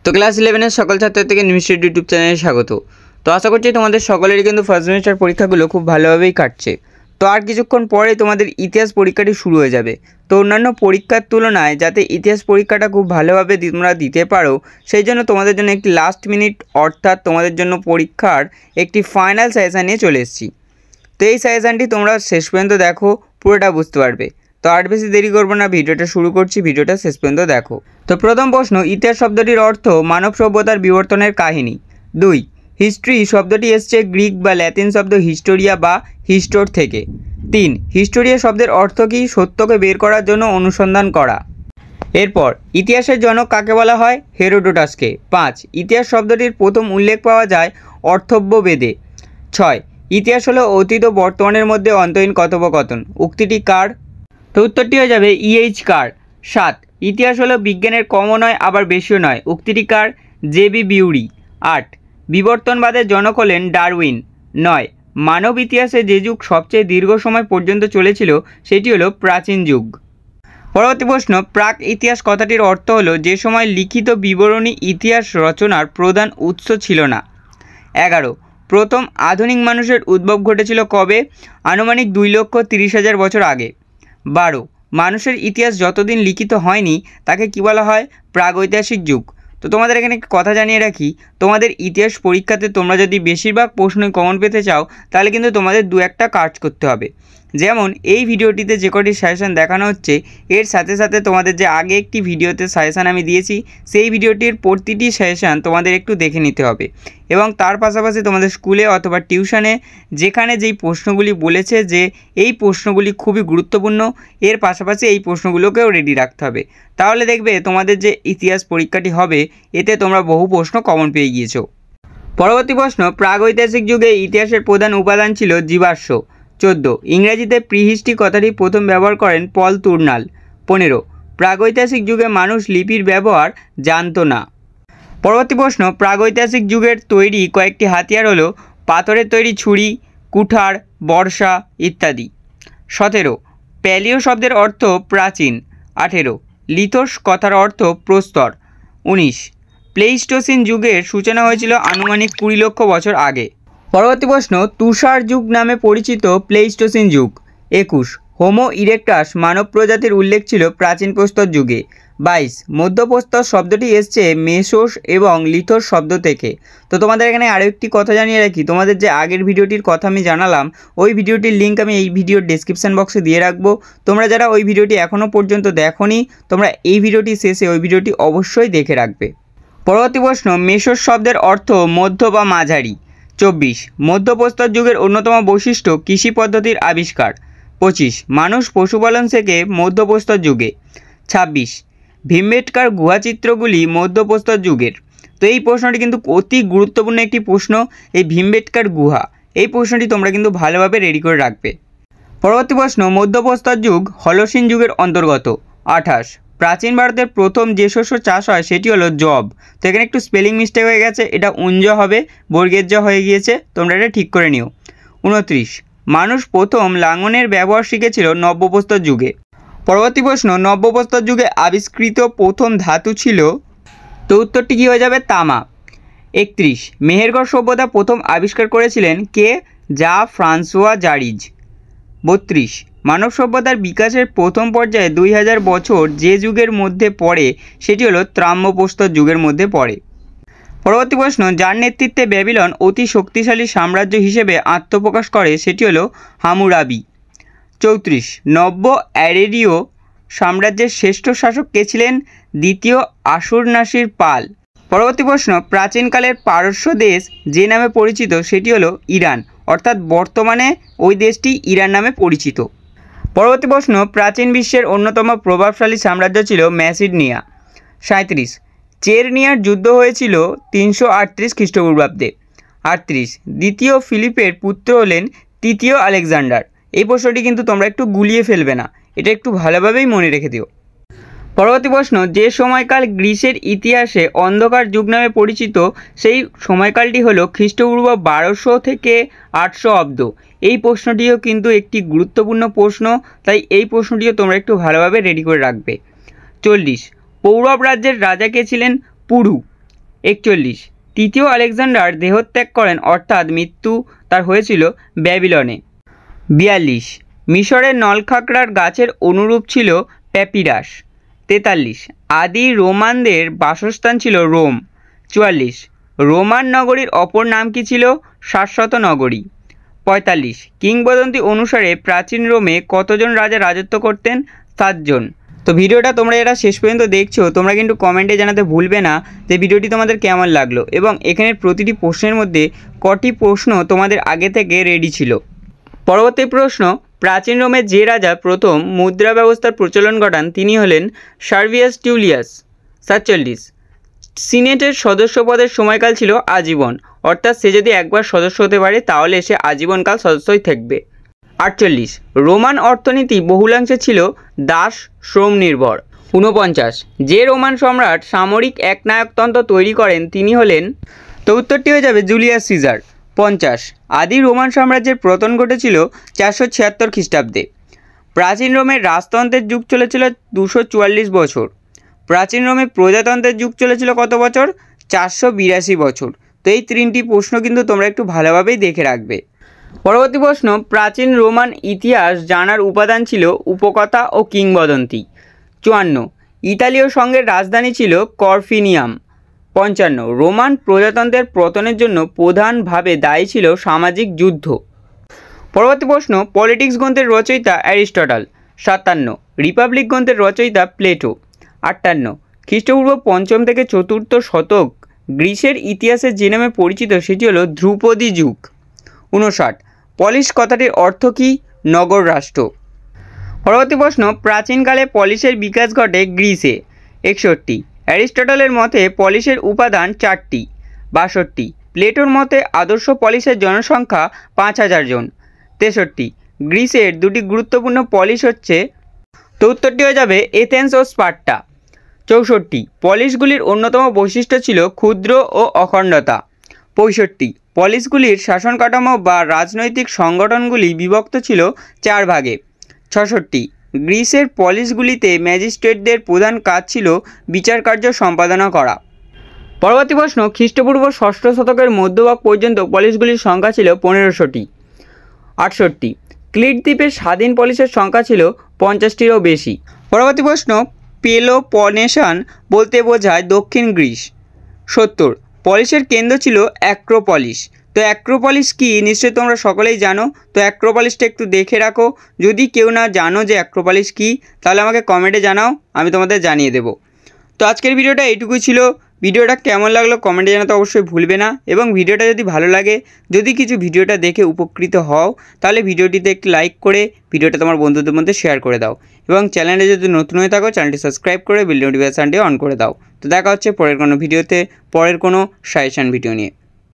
তো ক্লাস 11 সকল ছাত্রছাত্রীকে নিমিস্টেড ইউটিউব চ্যানেলে স্বাগত। তো আশা করছি তোমাদের সকলেরই কিন্তু ফার্স্ট সেমিস্টার পরীক্ষাগুলো খুব ভালোভাবেই কাটছে। তো আর কিছুক্ষণ পরে তোমাদের ইতিহাস পরীক্ষাটি শুরু হয়ে যাবে। তো অন্যান্য পরীক্ষার তুলনায় যাতে ইতিহাস পরীক্ষাটা খুব ভালোভাবে তোমরা দিতে পারো, সেই জন্য তোমাদের জন্য একটি লাস্ট মিনিট অর্থাৎ তোমাদের জন্য পরীক্ষার একটি ফাইনাল সাজেশান নিয়ে চলে এসেছি। তো এই সাজেশানটি তোমরা শেষ পর্যন্ত দেখো, পুরোটা বুঝতে পারবে। তো আর বেশি দেরি করবো না, ভিডিওটা শুরু করছি, ভিডিওটা শেষ পর্যন্ত দেখো। তো প্রথম প্রশ্ন, ইতিহাস শব্দটির অর্থ মানব সভ্যতার বিবর্তনের কাহিনী। 2. হিস্ট্রি শব্দটি এসছে গ্রিক বা ল্যাতিন শব্দ হিস্টোরিয়া বা হিস্টোর থেকে। 3. হিস্টোরিয়া শব্দের অর্থ কি? সত্যকে বের করার জন্য অনুসন্ধান করা। এরপর ইতিহাসের জনক কাকে বলা হয়? হেরোডোটাসকে। 5. ইতিহাস শব্দটির প্রথম উল্লেখ পাওয়া যায় অর্থব্য বেদে। 6. ইতিহাস হলো অতীত ও বর্তমানের মধ্যে অন্তহীন কথোপকথন। উক্তিটি কার? তো উত্তরটি হয়ে যাবে ইএইচ কার। 7. ইতিহাস হলো বিজ্ঞানের কমও নয় আবার বেশিও নয়। উক্তিটি কার? জেবি বিউরি। 8. বিবর্তনবাদের জনক হলেন ডারউইন। 9. মানব ইতিহাসে যে যুগ সবচেয়ে দীর্ঘ সময় পর্যন্ত চলেছিল সেটি হলো প্রাচীন যুগ। পরবর্তী প্রশ্ন, প্রাক ইতিহাস কথাটির অর্থ হলো যে সময় লিখিত বিবরণী ইতিহাস রচনার প্রধান উৎস ছিল না। 11. প্রথম আধুনিক মানুষের উদ্ভব ঘটেছিল কবে? আনুমানিক 2,30,000 বছর আগে। 12. মানুষের ইতিহাস যতদিন লিখিত হয়নি তাকে কি বলা হয়? প্রাগৈতিহাসিক যুগ। তো তোমাদের এখানে একটি কথা জানিয়ে রাখি, তোমাদের ইতিহাস পরীক্ষাতে তোমরা যদি বেশিরভাগ প্রশ্নই কমন পেতে চাও তাহলে কিন্তু তোমাদের দু একটা কাজ করতে হবে। যেমন এই ভিডিওটিতে যে কটি সাজেশান দেখানো হচ্ছে এর সাথে সাথে তোমাদের যে আগে একটি ভিডিওতে সাজেশান আমি দিয়েছি সেই ভিডিওটির প্রতিটি সাজেশান তোমাদের একটু দেখে নিতে হবে। এবং তার পাশাপাশি তোমাদের স্কুলে অথবা টিউশনে যেখানে যেই প্রশ্নগুলি বলেছে যে এই প্রশ্নগুলি খুবই গুরুত্বপূর্ণ, এর পাশাপাশি এই প্রশ্নগুলোকেও রেডি রাখতে হবে। তাহলে দেখবে তোমাদের যে ইতিহাস পরীক্ষাটি হবে এতে তোমরা বহু প্রশ্ন কমন পেয়ে গিয়েছো। পরবর্তী প্রশ্ন, প্রাগৈতিহাসিক যুগে ইতিহাসের প্রধান উপাদান ছিল জীবাশ্ম। 14. ইংরেজিতে প্রিহিস্ট্রি কথাটি প্রথম ব্যবহার করেন পল তুর্নাল। 15. প্রাগৈতিহাসিক যুগে মানুষ লিপির ব্যবহার জানত না। পরবর্তী প্রশ্ন, প্রাগৈতিহাসিক যুগের তৈরি কয়েকটি হাতিয়ার হলো পাথরের তৈরি ছুরি, কুঠার, বর্ষা ইত্যাদি। 17. প্যালিও শব্দের অর্থ প্রাচীন। 18. লিথোস কথার অর্থ প্রস্তর। 19. প্লেইস্টোসিন যুগের সূচনা হয়েছিল আনুমানিক 20 লক্ষ বছর আগে। পরবর্তী প্রশ্ন, তুষার যুগ নামে পরিচিত প্লেইস্টোসিন যুগ। 21. হোমো ইরেক্টাস মানব প্রজাতির উল্লেখ ছিল প্রাচীন প্রস্তর যুগে। 22. মধ্যপ্রস্তর শব্দটি এসছে মেসোস এবং লিথোস শব্দ থেকে। তো তোমাদের এখানে আরও একটি কথা জানিয়ে রাখি, তোমাদের যে আগের ভিডিওটির কথা আমি জানালাম ওই ভিডিওটির লিঙ্ক আমি এই ভিডিওর ডেসক্রিপশান বক্সে দিয়ে রাখবো। তোমরা যারা ওই ভিডিওটি এখনও পর্যন্ত দেখোনি তোমরা এই ভিডিওটি শেষে ওই ভিডিওটি অবশ্যই দেখে রাখবে। পরবর্তী প্রশ্ন, মেসোস শব্দের অর্থ মধ্য বা মাঝারি। 24. মধ্যপ্রস্তর যুগের অন্যতম বৈশিষ্ট্য কৃষি পদ্ধতির আবিষ্কার। 25. মানুষ পশুপালন শেখে মধ্যপ্রস্তর যুগে। 26. ভীমবেটকার গুহাচিত্রগুলি মধ্যপ্রস্তর যুগের। তো এই প্রশ্নটি কিন্তু অতি গুরুত্বপূর্ণ একটি প্রশ্ন, এই ভীমবেটকার গুহা এই প্রশ্নটি তোমরা কিন্তু ভালোভাবে রেডি করে রাখবে। পরবর্তী প্রশ্ন, মধ্যপ্রস্তর যুগ হলসিন যুগের অন্তর্গত। 28. প্রাচীন ভারতের প্রথম যে শস্য চাষ হয় সেটি হলো জব। তো এখানে একটু স্পেলিং মিস্টেক হয়ে গেছে, এটা উঞ্জ হবে, বর্গের জ হয়ে গিয়েছে, তোমরা এটা ঠিক করে নিও। 29. মানুষ প্রথম লাঙলের ব্যবহার শিখেছিল নব্যপ্রস্তর যুগে। পরবর্তী প্রশ্ন, নব্যপ্রস্তর যুগে আবিষ্কৃত প্রথম ধাতু ছিল, তো উত্তরটি কী হয়ে যাবে? তামা। 31. মেহেরগড় সভ্যতা প্রথম আবিষ্কার করেছিলেন কে? যা ফ্রান্সোয়া জারিজ। 32. মানব সভ্যতার বিকাশের প্রথম পর্যায়ে 2000 বছর যে যুগের মধ্যে পড়ে সেটি হলো তাম্রপ্রস্তর যুগের মধ্যে পড়ে। পরবর্তী প্রশ্ন, যার নেতৃত্বে ব্যাবিলন অতি শক্তিশালী সাম্রাজ্য হিসেবে আত্মপ্রকাশ করে সেটি হলো হামুরাবি। 34. নব্য অ্যারেরীয় সাম্রাজ্যের শ্রেষ্ঠ শাসক কে ছিলেন? দ্বিতীয় আশুরনাসির পাল। পরবর্তী প্রশ্ন, প্রাচীনকালের পারস্য দেশ যে নামে পরিচিত সেটি হলো ইরান, অর্থাৎ বর্তমানে ওই দেশটি ইরান নামে পরিচিত। পরবর্তী প্রশ্ন, প্রাচীন বিশ্বের অন্যতম প্রভাবশালী সাম্রাজ্য ছিল ম্যাসিডোনিয়া। 37. চেরনিয়ার যুদ্ধ হয়েছিল 338 খ্রিস্টপূর্বাব্দে। 38. দ্বিতীয় ফিলিপের পুত্র হলেন তৃতীয় আলেকজান্ডার। এই প্রশ্নটি কিন্তু তোমরা একটু গুলিয়ে ফেলবে না, এটা একটু ভালোভাবেই মনে রেখে দিও। পরবর্তী প্রশ্ন, যে সময়কাল গ্রিসের ইতিহাসে অন্ধকার যুগ নামে পরিচিত সেই সময়কালটি হলো খ্রিস্টপূর্ব 1200 থেকে 800 অব্দ। এই প্রশ্নটিও কিন্তু একটি গুরুত্বপূর্ণ প্রশ্ন, তাই এই প্রশ্নটিও তোমরা একটু ভালোভাবে রেডি করে রাখবে। 40. পৌরব রাজ্যের রাজা কে ছিলেন? পুরু। 41 তৃতীয় আলেকজান্ডার দেহত্যাগ করেন অর্থাৎ মৃত্যু তার হয়েছিল ব্যাবিলনে। 42 মিশরের নলখাগড়ার গাছের অনুরূপ ছিল প্যাপিরাস। 43 আদি রোমানদের বাসস্থান ছিল রোম। 44 রোমান নগরীর অপর নাম কি ছিল? শাশ্বত নগরী। 45 কিংবদন্তি অনুসারে প্রাচীন রোমে কতজন রাজা রাজত্ব করতেন? 7 জন। তো ভিডিওটা তোমরা এরা শেষ পর্যন্ত দেখছো, তোমরা কিন্তু কমেন্টে জানাতে ভুলবে না যে ভিডিওটি তোমাদের কেমন লাগলো এবং এখানের প্রতিটি প্রশ্নের মধ্যে কটি প্রশ্ন তোমাদের আগে থেকে রেডি ছিল। পরবর্তী প্রশ্ন, প্রাচীন রোমের যে রাজা প্রথম মুদ্রা ব্যবস্থার প্রচলন ঘটান তিনি হলেন সার্ভিয়াস টিউলিয়াস। 47 সিনেটের সদস্য পদের সময়কাল ছিল আজীবন, অর্থাৎ সে যদি একবার সদস্য হতে পারে তাহলে সে আজীবনকাল সদস্যই থাকবে। 48 রোমান অর্থনীতি বহুলাংশে ছিল দাস শ্রম নির্ভর। 49 যে রোমান সম্রাট সামরিক একনায়কতন্ত্র তৈরি করেন তিনি হলেন, তো উত্তরটি হয়ে যাবে জুলিয়াস সিজার। 50 আদি রোমান সাম্রাজ্যের পতন ঘটেছিল 476 খ্রিস্টাব্দে। প্রাচীন রোমের রাজতন্ত্রের যুগ চলেছিল 244 বছর। প্রাচীন রোমে প্রজাতন্ত্রের যুগ চলেছিল কত বছর? 482 বছর। তো এই তিনটি প্রশ্ন কিন্তু তোমরা একটু ভালোভাবেই দেখে রাখবে। পরবর্তী প্রশ্ন, প্রাচীন রোমান ইতিহাস জানার উপাদান ছিল উপকথা ও কিংবদন্তি। 54 ইতালীয় সংঘের রাজধানী ছিল করফিনিয়াম। 55 রোমান প্রজাতন্ত্রের পতনের জন্য প্রধানভাবে দায়ী ছিল সামাজিক যুদ্ধ। পরবর্তী প্রশ্ন, পলিটিক্স গ্রন্থের রচয়িতা অ্যারিস্টটল। 57 রিপাবলিক গ্রন্থের রচয়িতা প্লেটো। 58 খ্রিস্টপূর্ব 5ম থেকে 4র্থ শতক গ্রিসের ইতিহাসে যে নামে পরিচিত সেটি হলো ধ্রুপদী যুগ। 59 পলিশ কথাটির অর্থ কী? নগর রাষ্ট্র। পরবর্তী প্রশ্ন, প্রাচীনকালে পলিশের বিকাশ ঘটে গ্রিসে। 61 অ্যারিস্টটলের মতে পলিশের উপাদান 4টি। 62 প্লেটোর মতে আদর্শ পলিশের জনসংখ্যা 5000 জন। 63 গ্রিসের দুটি গুরুত্বপূর্ণ পলিশ হচ্ছে, তো উত্তরটি হয়ে যাবে এথেন্স ও স্পার্টা। 64 পলিশগুলির অন্যতম বৈশিষ্ট্য ছিল ক্ষুদ্র ও অখণ্ডতা। 65 পলিশগুলির শাসন কাঠামো বা রাজনৈতিক সংগঠনগুলি বিভক্ত ছিল 4 ভাগে। 66 গ্রিসের পলিশগুলিতে ম্যাজিস্ট্রেটদের প্রধান কাজ ছিল বিচার কার্য সম্পাদনা করা। পরবর্তী প্রশ্ন, খ্রিস্টপূর্ব 6ষ্ঠ শতকের মধ্যভাগ পর্যন্ত পলিশগুলির সংখ্যা ছিল 1500টি। 68 ক্রিট দ্বীপের স্বাধীন পলিশের সংখ্যা ছিল 50টিরও বেশি। পরবর্তী প্রশ্ন, পেলোপনেশিয়ান বলতে বোঝায় দক্ষিণ গ্রিস। 70 পলিশের কেন্দ্র ছিল অ্যাক্রোপলিস। তো অ্যাক্রোপলিস কি নিশ্চয়ই তোমরা সকলেই জানো, তো অ্যাক্রোপলিসটা একটু দেখে রাখো। যদি কেউ না জানো যে অ্যাক্রোপলিস কি তাহলে আমাকে কমেন্টে জানাও, আমি তোমাদের জানিয়ে দেবো। তো আজকের ভিডিওটা এইটুকুই ছিল। ভিডিওটা কেমন লাগলো কমেন্টে জানাতে অবশ্যই ভুলবে না, এবং ভিডিওটা যদি ভালো লাগে, যদি কিছু ভিডিওটা দেখে উপকৃত হও তাহলে ভিডিওটিতে একটি লাইক করে ভিডিওটা তোমার বন্ধুদের মধ্যে শেয়ার করে দাও, এবং চ্যানেলে যদি নতুন হয়ে থাকো চ্যানেলটি সাবস্ক্রাইব করে বেল নোটিফিকেশনটি অন করে দাও। তো দেখা হচ্ছে পরের কোনো ভিডিওতে, পরের কোনো সাজেশন ভিডিও নিয়ে।